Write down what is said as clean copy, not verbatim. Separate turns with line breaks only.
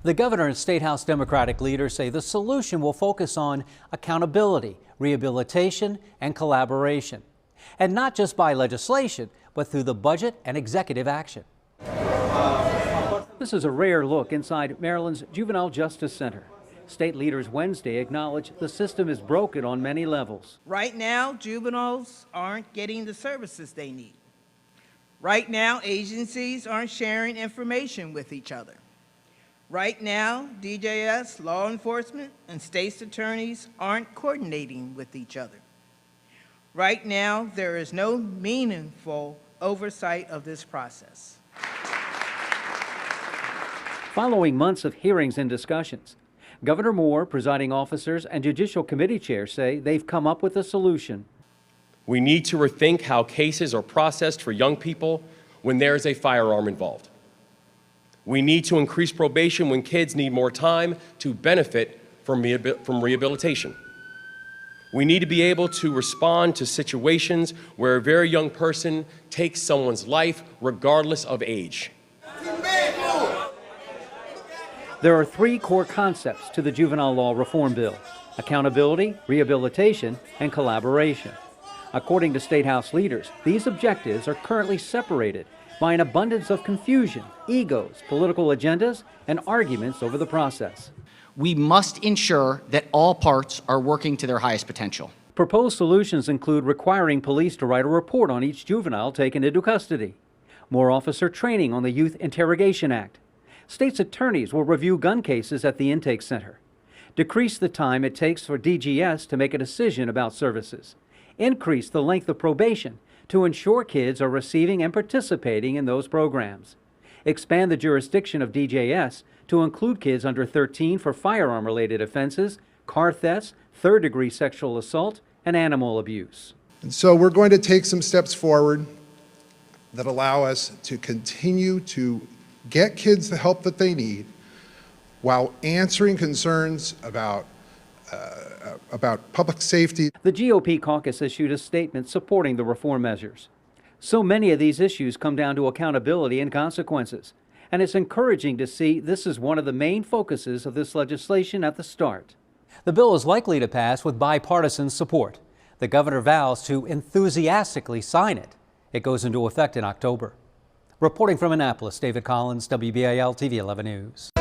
The governor and State House Democratic leaders say the solution will focus on accountability, rehabilitation, and collaboration. And not just by legislation, but through the budget and executive action. This is a rare look inside Maryland's Juvenile Justice Center. State leaders Wednesday acknowledged the system is broken on many levels.
Right now, juveniles aren't getting the services they need. Right now, agencies aren't sharing information with each other. Right now, DJS, law enforcement, and state's attorneys aren't coordinating with each other. Right now, there is no meaningful oversight of this process.
Following months of hearings and discussions, Governor Moore, presiding officers, and Judicial Committee chairs say they've come up with a solution.
We need to rethink how cases are processed for young people when there is a firearm involved. We need to increase probation when kids need more time to benefit from rehabilitation. We need to be able to respond to situations where a very young person takes someone's life regardless of age.
There are three core concepts to the juvenile law reform bill: accountability, rehabilitation, and collaboration. According to State House leaders, these objectives are currently separated by an abundance of confusion, egos, political agendas, and arguments over the process.
We must ensure that all parts are working to their highest potential.
Proposed solutions include requiring police to write a report on each juvenile taken into custody, more officer training on the Youth Interrogation Act. State's attorneys will review gun cases at the intake center, decrease the time it takes for DGS to make a decision about services, increase the length of probation to ensure kids are receiving and participating in those programs, expand the jurisdiction of DJS to include kids under 13 for firearm-related offenses, car thefts, third-degree sexual assault, and animal abuse.
And so we're going to take some steps forward that allow us to continue to get kids the help that they need while answering concerns about public safety.
The GOP caucus issued a statement supporting the reform measures. So many of these issues come down to accountability and consequences, and it's encouraging to see this is one of the main focuses of this legislation at the start. The bill is likely to pass with bipartisan support. The governor vows to enthusiastically sign it. It goes into effect in October. Reporting from Annapolis, David Collins, WBAL TV 11 News.